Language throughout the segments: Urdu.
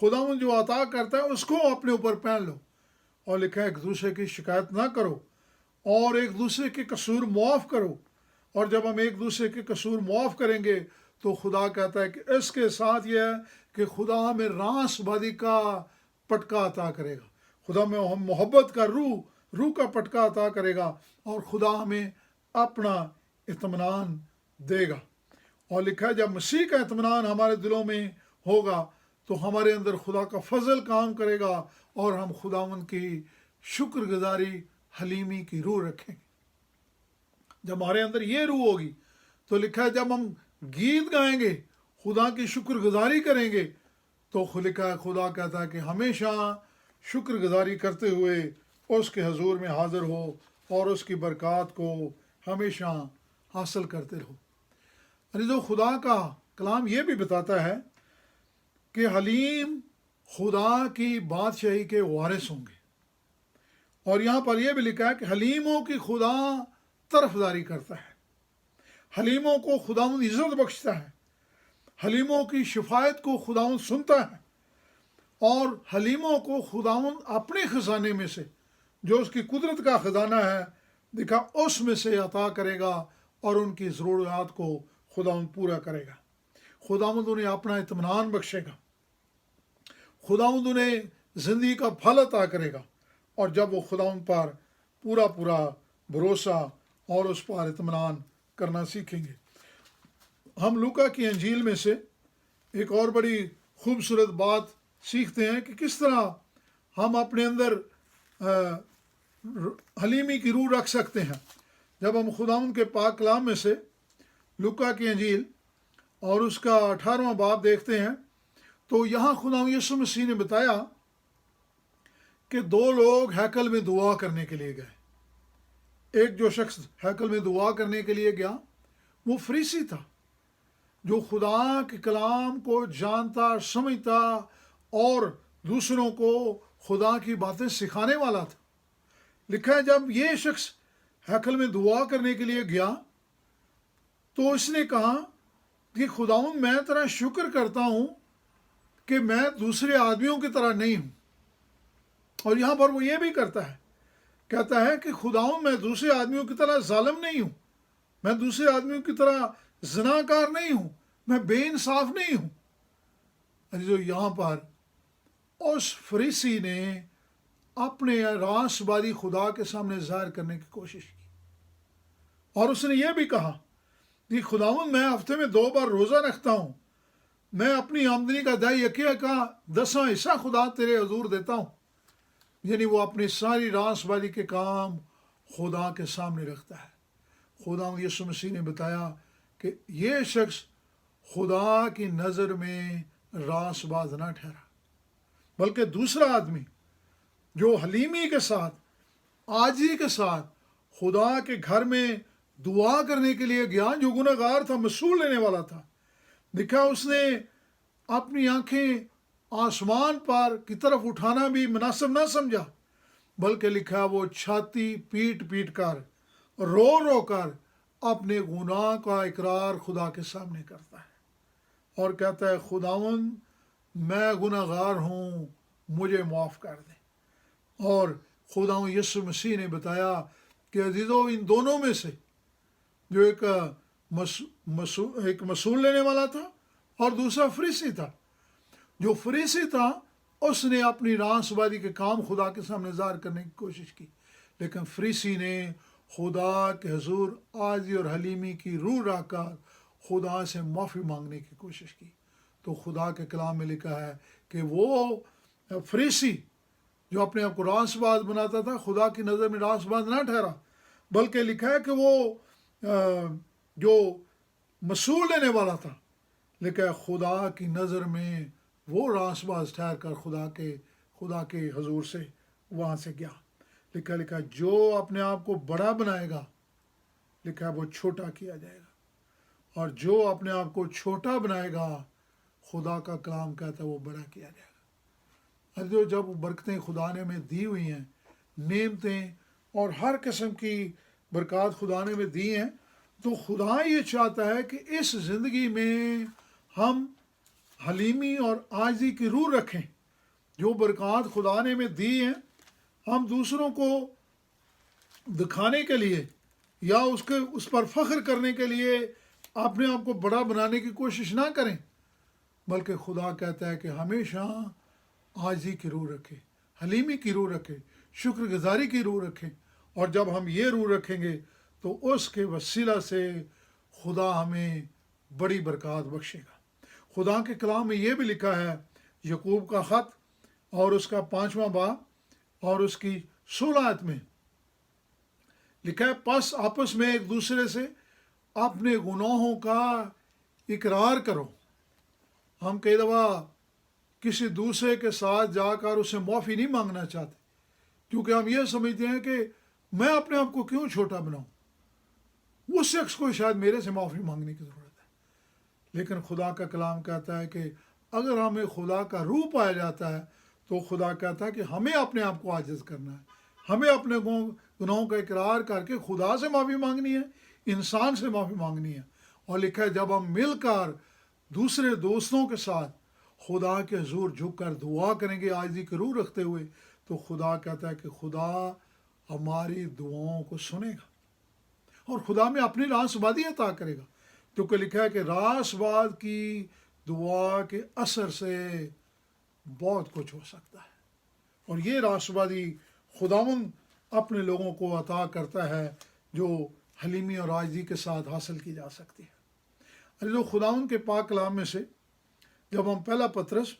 خداوند جو عطا کرتا ہے اس کو اپنے اوپر پہن لو. اور لکھا ہے ایک دوسرے کی شکایت نہ کرو اور ایک دوسرے کے قصور معاف کرو. اور جب ہم ایک دوسرے کے قصور معاف کریں گے تو خدا کہتا ہے کہ اس کے ساتھ یہ ہے کہ خدا ہمیں راست بازی کا پٹکا عطا کرے گا. خدا میں ہم محبت کا روح کا پٹکا عطا کرے گا اور خدا ہمیں اپنا اطمینان دے گا. اور لکھا ہے جب مسیح کا اطمینان ہمارے دلوں میں ہوگا تو ہمارے اندر خدا کا فضل کام کرے گا اور ہم خداوند کی شکر گزاری حلیمی کی روح رکھیں گے. جب ہمارے اندر یہ روح ہوگی تو لکھا ہے جب ہم گیت گائیں گے خدا کی شکر گزاری کریں گے تو لکھا ہے خدا کہتا ہے کہ ہمیشہ شکر گزاری کرتے ہوئے اس کے حضور میں حاضر ہو اور اس کی برکات کو ہمیشہ حاصل کرتے رہو. تو خدا کا کلام یہ بھی بتاتا ہے کہ حلیم خدا کی بادشاہی کے وارث ہوں گے. اور یہاں پر یہ بھی لکھا ہے کہ حلیموں کی خدا طرفداری کرتا ہے. حلیموں کو خداوند عزت بخشتا ہے. حلیموں کی شفایت کو خداوند سنتا ہے اور حلیموں کو خداوند اپنے خزانے میں سے جو اس کی قدرت کا خزانہ ہے دیکھا اس میں سے عطا کرے گا اور ان کی ضروریات کو خداوند پورا کرے گا. خداوند انہیں اپنا اطمینان بخشے گا. خداوند انہیں زندگی کا پھل عطا کرے گا. اور جب وہ خداوند پر پورا بھروسہ اور اس پر اطمینان کرنا سیکھیں گے. ہم لوکا کی انجیل میں سے ایک اور بڑی خوبصورت بات سیکھتے ہیں کہ کس طرح ہم اپنے اندر حلیمی کی روح رکھ سکتے ہیں. جب ہم خداوند کے پاک کلام میں سے لوکا کی انجیل اور اس کا 18واں باب دیکھتے ہیں تو یہاں خداوند یسوع مسیح نے بتایا کہ 2 لوگ ہیکل میں دعا کرنے کے لیے گئے. ایک جو شخص ہیکل میں دعا کرنے کے لیے گیا وہ فریسی تھا جو خدا کے کلام کو جانتا سمجھتا اور دوسروں کو خدا کی باتیں سکھانے والا تھا. لکھا ہے جب یہ شخص ہیکل میں دعا کرنے کے لیے گیا تو اس نے کہا کہ خداوند میں تیرا شکر کرتا ہوں کہ میں دوسرے آدمیوں کی طرح نہیں ہوں. اور یہاں پر وہ یہ بھی کرتا ہے کہتا ہے کہ خداوند میں دوسرے آدمیوں کی طرح ظالم نہیں ہوں. میں دوسرے آدمیوں کی طرح زناکار نہیں ہوں. میں بے انصاف نہیں ہوں. جو یہاں پر اس فریسی نے اپنے راست بازی خدا کے سامنے ظاہر کرنے کی کوشش کی اور اس نے یہ بھی کہا کہ خداوند میں ہفتے میں 2 بار روزہ رکھتا ہوں. میں اپنی آمدنی کا 10 کا 10واں حصہ خدا تیرے حضور دیتا ہوں. یعنی وہ اپنی ساری راست بازی کے کام خدا کے سامنے رکھتا ہے. خداوند یسوع مسیح نے بتایا کہ یہ شخص خدا کی نظر میں راست باز نہ ٹھہرا بلکہ دوسرا آدمی جو حلیمی کے ساتھ عاجزی کے ساتھ خدا کے گھر میں دعا کرنے کے لیے گیا جو گنہگار تھا مسئول لینے والا تھا. دیکھا اس نے اپنی آنکھیں آسمان پر کی طرف اٹھانا بھی مناسب نہ سمجھا بلکہ لکھا وہ چھاتی پیٹ کر رو کر اپنے گناہ کا اقرار خدا کے سامنے کرتا ہے اور کہتا ہے خداوند میں گنہگار ہوں مجھے معاف کر دے. اور خداوند یسوع مسیح نے بتایا کہ عزیزو ان دونوں میں سے جو ایک مسئول لینے والا تھا اور دوسرا فریسی تھا. جو فریسی تھا اس نے اپنی راست بازی کے کام خدا کے سامنے ظاہر کرنے کی کوشش کی لیکن فریسی نے خدا کے حضور عاجزی اور حلیمی کی روح رکھ کر خدا سے معافی مانگنے کی کوشش کی. تو خدا کے کلام میں لکھا ہے کہ وہ فریسی جو اپنے آپ کو راست باز بناتا تھا خدا کی نظر میں راست باز نہ ٹھہرا بلکہ لکھا ہے کہ وہ جو مسئول لینے والا تھا لکھا ہے خدا کی نظر میں وہ راست باز ٹھہر کر خدا کے حضور سے وہاں سے گیا. لکھا جو اپنے آپ کو بڑا بنائے گا لکھا وہ چھوٹا کیا جائے گا اور جو اپنے آپ کو چھوٹا بنائے گا خدا کا کلام کہتا ہے وہ بڑا کیا جائے گا. جو جب برکتیں خدا نے ہمیں دی ہوئی ہیں نعمتیں اور ہر قسم کی برکات خدا نے ہمیں دی ہیں تو خدا یہ چاہتا ہے کہ اس زندگی میں ہم حلیمی اور عاجزی کی روح رکھیں. جو برکات خدا نے ہمیں دی ہیں ہم دوسروں کو دکھانے کے لیے یا اس پر فخر کرنے کے لیے اپنے آپ کو بڑا بنانے کی کوشش نہ کریں، بلکہ خدا کہتا ہے کہ ہمیشہ عاجزی کی روح رکھیں، حلیمی کی روح رکھیں، شکر گزاری کی روح رکھیں. اور جب ہم یہ روح رکھیں گے تو اس کے وسیلہ سے خدا ہمیں بڑی برکات بخشے گا. خدا کے کلام میں یہ بھی لکھا ہے، یعقوب کا خط اور اس کا 5واں باب اور اس کی 16 آیت میں لکھا ہے، پس آپس میں ایک دوسرے سے اپنے گناہوں کا اقرار کرو. ہم کئی دفعہ کسی دوسرے کے ساتھ جا کر اسے معافی نہیں مانگنا چاہتے، کیونکہ ہم یہ سمجھتے ہیں کہ میں اپنے آپ کو کیوں چھوٹا بناؤں، اس شخص کو شاید میرے سے معافی مانگنے کی ضرورت ہے. لیکن خدا کا کلام کہتا ہے کہ اگر ہمیں خدا کا روح پایا جاتا ہے تو خدا کہتا ہے کہ ہمیں اپنے آپ کو عاجز کرنا ہے، ہمیں اپنے گناہوں کا اقرار کر کے خدا سے معافی مانگنی ہے، انسان سے معافی مانگنی ہے. اور لکھا ہے جب ہم مل کر دوسرے دوستوں کے ساتھ خدا کے حضور جھک کر دعا کریں گے عاجزی کی روح رکھتے ہوئے، تو خدا کہتا ہے کہ خدا ہماری دعاؤں کو سنے گا اور خدا میں اپنی راست بازی عطا کرے گا. کیونکہ لکھا ہے کہ راست باز کی دعا کے اثر سے بہت کچھ ہو سکتا ہے، اور یہ راست بازی خداوند اپنے لوگوں کو عطا کرتا ہے جو حلیمی اور عاجزی کے ساتھ حاصل کی جا سکتی ہے. جو خداوند کے پاک کلام میں سے جب ہم پہلا پطرس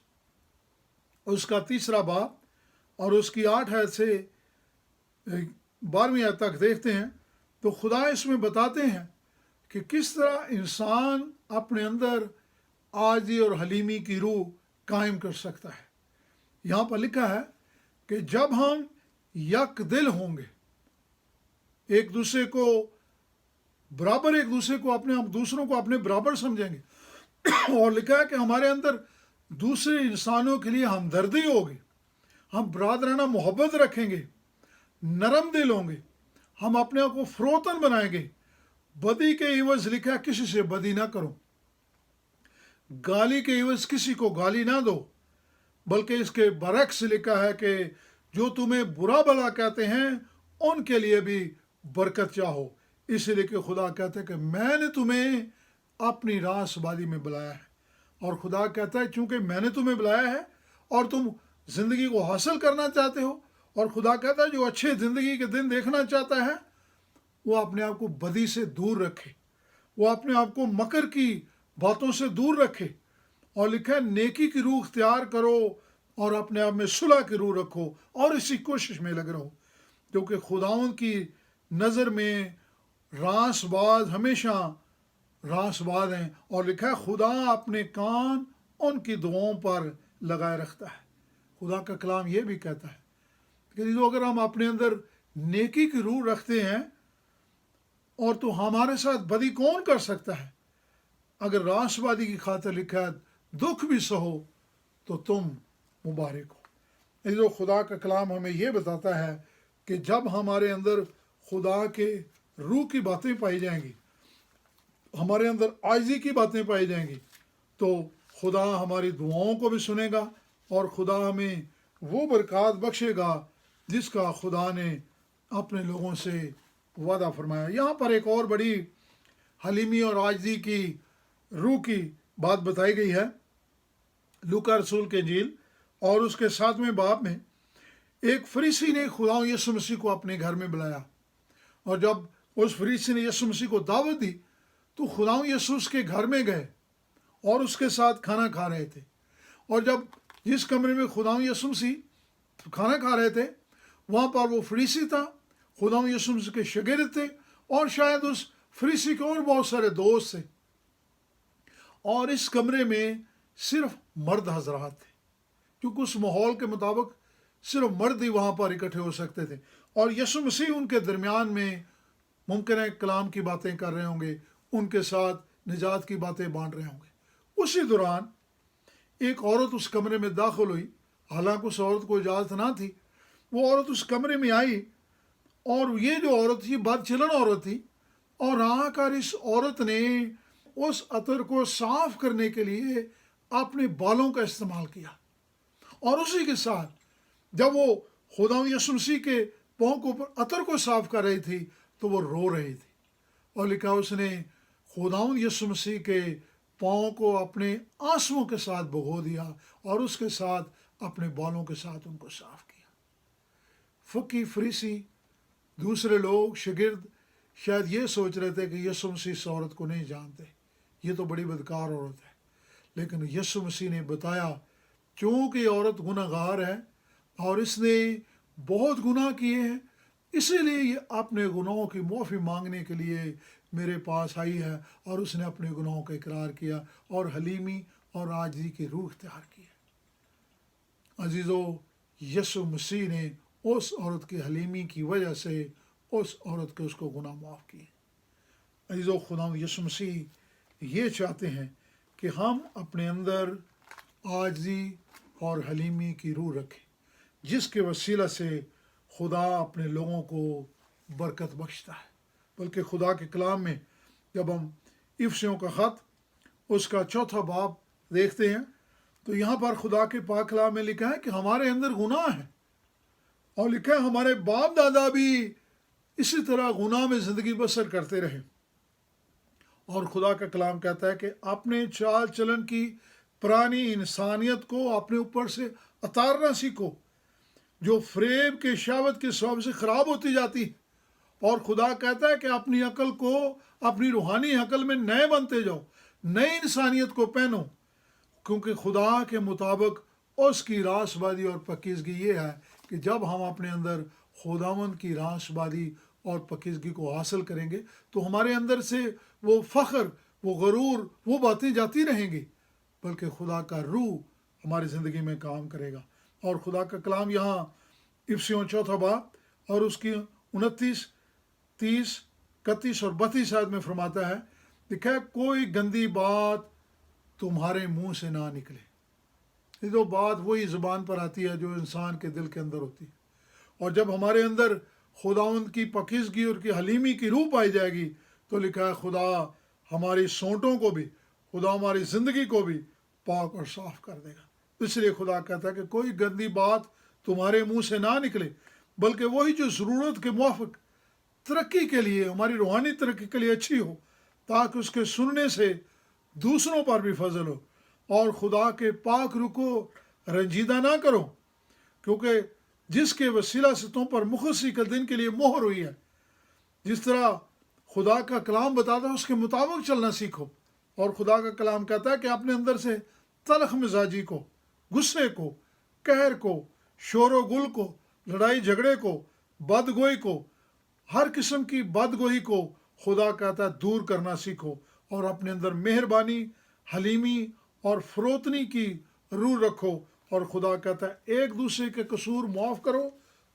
اس کا 3 باب اور اس کی 8 آیت سے 12ویں آیت تک دیکھتے ہیں تو خدا اس میں بتاتے ہیں کہ کس طرح انسان اپنے اندر عاجزی اور حلیمی کی روح قائم کر سکتا ہے. یہاں پر لکھا ہے کہ جب ہم یک دل ہوں گے، ایک دوسرے کو برابر، ایک دوسرے کو اپنے دوسروں کو اپنے برابر سمجھیں گے، اور لکھا ہے کہ ہمارے اندر دوسرے انسانوں کے لیے ہمدردی ہوگی، ہم برادرانہ محبت رکھیں گے، نرم دل ہوں گے، ہم اپنے آپ کو فروتن بنائیں گے. بدی کے عوض لکھا ہے کسی سے بدی نہ کرو، گالی کے عوض کسی کو گالی نہ دو، بلکہ اس کے برعکس لکھا ہے کہ جو تمہیں برا بھلا کہتے ہیں ان کے لیے بھی برکت چاہو. اس لیے کہ خدا کہتا ہے کہ میں نے تمہیں اپنی راست بازی میں بلایا ہے. اور خدا کہتا ہے چونکہ میں نے تمہیں بلایا ہے اور تم زندگی کو حاصل کرنا چاہتے ہو، اور خدا کہتا ہے جو اچھے زندگی کے دن دیکھنا چاہتا ہے وہ اپنے آپ کو بدی سے دور رکھے، وہ اپنے آپ کو مکر کی باتوں سے دور رکھے. اور لکھا ہے نیکی کی روح اختیار کرو اور اپنے آپ میں صلح کی روح رکھو اور اسی کوشش میں لگ رہو، کیونکہ خداوند کی نظر میں راست باز ہمیشہ راست باز ہیں. اور لکھا ہے خدا اپنے کان ان کی دعاؤں پر لگائے رکھتا ہے. خدا کا کلام یہ بھی کہتا ہے کہ اگر ہم اپنے اندر نیکی کی روح رکھتے ہیں اور تو ہمارے ساتھ بدی کون کر سکتا ہے. اگر راست بازی کی خاطر لکھا ہے دکھ بھی سہو تو تم مبارک ہو. جو خدا کا کلام ہمیں یہ بتاتا ہے کہ جب ہمارے اندر خدا کے روح کی باتیں پائی جائیں گی، ہمارے اندر عاجزی کی باتیں پائی جائیں گی، تو خدا ہماری دعاؤں کو بھی سنے گا اور خدا ہمیں وہ برکات بخشے گا جس کا خدا نے اپنے لوگوں سے وعدہ فرمایا. یہاں پر ایک اور بڑی حلیمی اور عاجزی کی روح کی بات بتائی گئی ہے. لوکا رسول کے انجیل اور اس کے 7ویں باب میں ایک فریسی نے خدا یسوع مسیح کو اپنے گھر میں بلایا، اور جب اس فریسی نے یسوع مسیح کو دعوت دی تو خدا یسوع اس کے گھر میں گئے اور اس کے ساتھ کھانا کھا رہے تھے. اور جب جس کمرے میں خدا یسوع مسیح کھانا کھا رہے تھے وہاں پر وہ فریسی تھا، خدا یسوع مسیح کے شاگرد تھے، اور شاید اس فریسی کے اور بہت سارے دوست تھے. اور اس کمرے میں صرف مرد حضرات تھے، کیونکہ اس ماحول کے مطابق صرف مرد ہی وہاں پر اکٹھے ہو سکتے تھے. اور یسوع مسیح ان کے درمیان میں ممکن ہے کلام کی باتیں کر رہے ہوں گے، ان کے ساتھ نجات کی باتیں بانٹ رہے ہوں گے. اسی دوران ایک عورت اس کمرے میں داخل ہوئی، حالانکہ اس عورت کو اجازت نہ تھی. وہ عورت اس کمرے میں آئی، اور یہ جو عورت تھی بد چلن عورت تھی، اور آ کر اس عورت نے اس عطر کو صاف کرنے کے لیے اپنے بالوں کا استعمال کیا، اور اسی کے ساتھ جب وہ خداوند یسوع مسیح کے پاؤں کے اوپر عطر کو صاف کر رہی تھی تو وہ رو رہی تھی، اور لکھا اس نے خداوند یسوع مسیح کے پاؤں کو اپنے آنسوؤں کے ساتھ بھگو دیا اور اس کے ساتھ اپنے بالوں کے ساتھ ان کو صاف کیا۔ فقی، فریسی، دوسرے لوگ، شاگرد شاید یہ سوچ رہے تھے کہ یسوع مسیح اس عورت کو نہیں جانتے، یہ تو بڑی بدکار عورت ہے، لیکن یسوع مسیح نے بتایا چونکہ یہ عورت گناہ گار ہے اور اس نے بہت گناہ کیے ہیں، اسی لیے یہ اپنے گناہوں کی معافی مانگنے کے لیے میرے پاس آئی ہے، اور اس نے اپنے گناہوں کا اقرار کیا اور حلیمی اور عاجزی کی روح اختیار کی ہے۔ عزیزو، یسوع مسیح نے اس عورت کی حلیمی کی وجہ سے اس عورت کے اس کو گناہ معاف کیے۔ عزیزو، خداوند یسوع مسیح یہ چاہتے ہیں کہ ہم اپنے اندر عاجزی اور حلیمی کی روح رکھیں، جس کے وسیلہ سے خدا اپنے لوگوں کو برکت بخشتا ہے۔ بلکہ خدا کے کلام میں جب ہم افسیوں کا خط اس کا 4 باب دیکھتے ہیں تو یہاں پر خدا کے پاک کلام میں لکھا ہے کہ ہمارے اندر گناہ ہے، اور لکھا ہے ہمارے باپ دادا بھی اسی طرح گناہ میں زندگی بسر کرتے رہے، اور خدا کا کلام کہتا ہے کہ اپنے چال چلن کی پرانی انسانیت کو اپنے اوپر سے اتارنا سیکھو، جو فریب کے شہوت کے سبب سے خراب ہوتی جاتی ہے، اور خدا کہتا ہے کہ اپنی عقل کو، اپنی روحانی عقل میں نئے بنتے جاؤ، نئی انسانیت کو پہنو، کیونکہ خدا کے مطابق اس کی راست بازی اور پاکیزگی یہ ہے کہ جب ہم اپنے اندر خداوند کی راست بازی اور پاکیزگی کو حاصل کریں گے تو ہمارے اندر سے وہ فخر، وہ غرور، وہ باتیں جاتی رہیں گی، بلکہ خدا کا روح ہماری زندگی میں کام کرے گا۔ اور خدا کا کلام یہاں افسیوں 4 باب اور اس کی 29، 30، 31 اور 32 آیت میں فرماتا ہے، لکھا ہے کوئی گندی بات تمہارے منہ سے نہ نکلے۔ یہ تو بات وہی زبان پر آتی ہے جو انسان کے دل کے اندر ہوتی ہے، اور جب ہمارے اندر خداوند کی پاکیزگی اور کی حلیمی کی روح پائی جائے گی تو لکھا ہے خدا ہماری سونٹوں کو بھی، خدا ہماری زندگی کو بھی پاک اور صاف کر دے گا۔ اس لیے خدا کہتا ہے کہ کوئی گندی بات تمہارے منہ سے نہ نکلے، بلکہ وہی جو ضرورت کے موافق ترقی کے لیے، ہماری روحانی ترقی کے لیے اچھی ہو، تاکہ اس کے سننے سے دوسروں پر بھی فضل ہو، اور خدا کے پاک روح کو رنجیدہ نہ کرو، کیونکہ جس کے وسیلہ سے تم پر مخلصی کے دن کے لیے مہر ہوئی ہے، جس طرح خدا کا کلام بتاتا ہے اس کے مطابق چلنا سیکھو۔ اور خدا کا کلام کہتا ہے کہ اپنے اندر سے تلخ مزاجی کو، غصے کو، قہر کو، شور و گل کو، لڑائی جھگڑے کو، بدگوئی کو، ہر قسم کی بدگوئی کو خدا کہتا ہے دور کرنا سیکھو، اور اپنے اندر مہربانی، حلیمی اور فروتنی کی روح رکھو، اور خدا کہتا ہے ایک دوسرے کے قصور معاف کرو،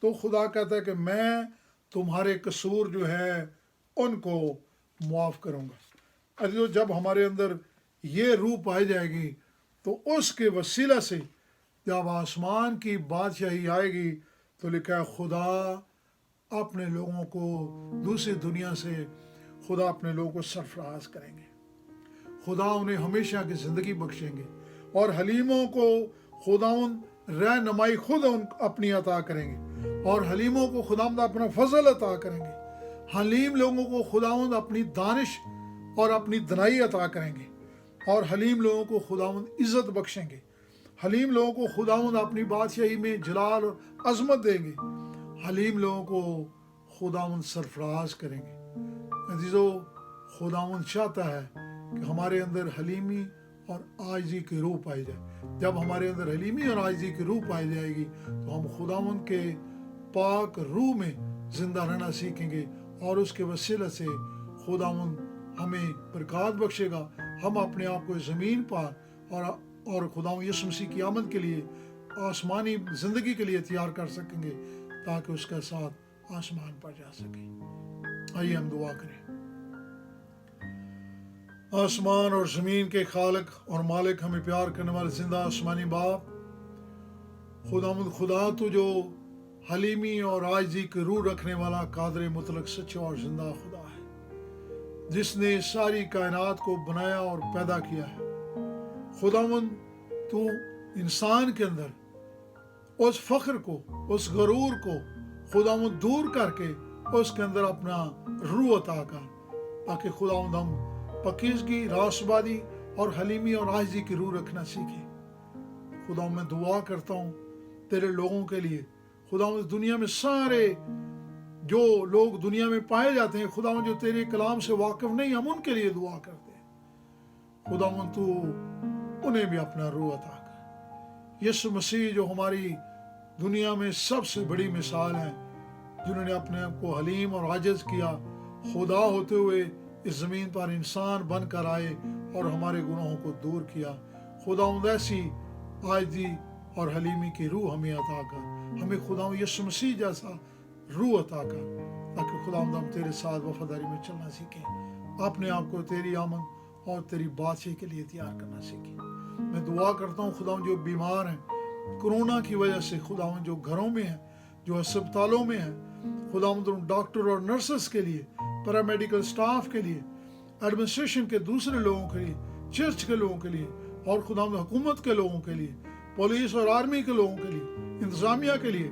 تو خدا کہتا ہے کہ میں تمہارے قصور جو ہے ان کو معاف کروں گا۔ عزیزو، جب ہمارے اندر یہ روح پائی جائے گی تو اس کے وسیلہ سے جب آسمان کی بادشاہی آئے گی تو لکھا ہے خدا اپنے لوگوں کو دوسری دنیا سے، خدا اپنے لوگوں کو سرفراز کریں گے، خدا انہیں ہمیشہ کی زندگی بخشیں گے، اور حلیموں کو خداوند رہنمائی خود اپنی عطا کریں گے، اور حلیموں کو خداوند اپنا فضل عطا کریں گے، حلیم لوگوں کو خداوند اپنی دانش اور اپنی دنائی عطا کریں گے، اور حلیم لوگوں کو خداوند عزت بخشیں گے، حلیم لوگوں کو خداوند اپنی بادشاہی میں جلال اور عظمت دیں گے، حلیم لوگوں کو خداوند سرفراز کریں گے۔ عزیزو، خداوند چاہتا ہے کہ ہمارے اندر حلیمی اور عاجزی کی روح پائی جائے۔ جب ہمارے اندر حلیمی اور عاجزی کی روح پائی جائے گی تو ہم خداوند کے پاک روح میں زندہ رہنا سیکھیں گے، اور اس کے وسیلہ سے خداوند ہمیں برکات بخشے گا۔ ہم اپنے آپ کو زمین پر اور خداوند یسوع مسیح کی آمد کے لیے، آسمانی زندگی کے لیے تیار کر سکیں گے، تاکہ اس کا ساتھ آسمان پر جا سکے۔ آئیے ہم دعا کریں۔ آسمان اور زمین کے خالق اور مالک، ہمیں پیار کرنے والے زندہ آسمانی باپ، خداوند خدا تو جو حلیمی اور عاجزی کی روح رکھنے والا قادر مطلق سچا اور زندہ خدا ہے، جس نے ساری کائنات کو بنایا اور پیدا کیا ہے۔ خداوند تو انسان کے اندر اس فخر کو، اس غرور کو خداوند دور کر کے اس کے اندر اپنا روح عطا کر، تاکہ خداوند ہم پاکیزگی، راسبادی اور حلیمی اور عاجزی کی روح رکھنا سیکھیں۔ خداوند میں دعا کرتا ہوں تیرے لوگوں کے لیے، خداوند دنیا میں سارے جو لوگ دنیا میں پائے جاتے ہیں خداوند جو تیرے کلام سے واقف نہیں، ہم ان کے لیے دعا کرتے ہیں۔ خداوند تو انہیں بھی اپنا روح عطا کر۔ یسوع مسیح جو ہماری دنیا میں سب سے بڑی مثال ہے، جنہوں نے اپنے آپ کو حلیم اور عاجز کیا، خدا ہوتے ہوئے اس زمین پر انسان بن کر آئے اور ہمارے گناہوں کو دور کیا۔ خداوند ایسی عاجزی اور حلیمی کی روح ہمیں عطا کر، ہمیں خداوند یسوع مسیح جیسا روح عطا کر، تاکہ خداوند ہم تیرے ساتھ وفاداری میں چلنا سیکھیں، اپنے آپ کو تیری آمد اور تیری بادشاہی کے لیے تیار کرنا سیکھیں۔ میں دعا کرتا ہوں خداوند جو بیمار ہیں کورونا کی وجہ سے، خداوند جو گھروں میں ہیں، جو اسپتالوں میں ہیں، خداوند ان ڈاکٹر اور نرسز کے لیے، پیرامیڈیکل سٹاف کے لیے، ایڈمنسٹریشن کے دوسرے لوگوں کے لیے، چرچ کے لوگوں کے لیے، اور خداوند حکومت کے لوگوں کے لیے، پولیس اور آرمی کے لوگوں کے لیے، انتظامیہ کے لیے،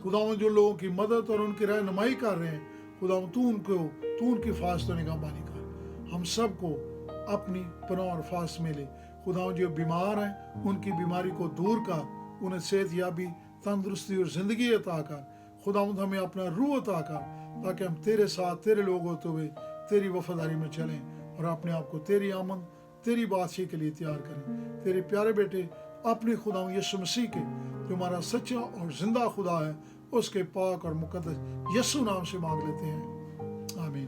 خداوند جو لوگوں کی مدد اور ان کی رہنمائی کر رہے ہیں، خداوند تو ان کی حفاظت و نگہبانی کر۔ ہم سب کو اپنی پناہ اور حفاظت میں لے۔ خداوند جو بیمار ہیں ان کی بیماری کو دور کر، انہیں صحت یابی، تندرستی اور زندگی عطا کر۔ خداوند ہمیں اپنا روح عطا کر، تاکہ ہم تیرے ساتھ، تیرے لوگ ہوتے ہوئے تیری وفاداری میں چلیں اور اپنے آپ کو تیری آمد، تیری بادشاہی کے لیے تیار کریں۔ تیرے پیارے بیٹے اپنے خداوند یسوع مسیح کے، جو ہمارا سچا اور زندہ خدا ہے، اس کے پاک اور مقدس یسوع نام سے مانگ لیتے ہیں، آمین۔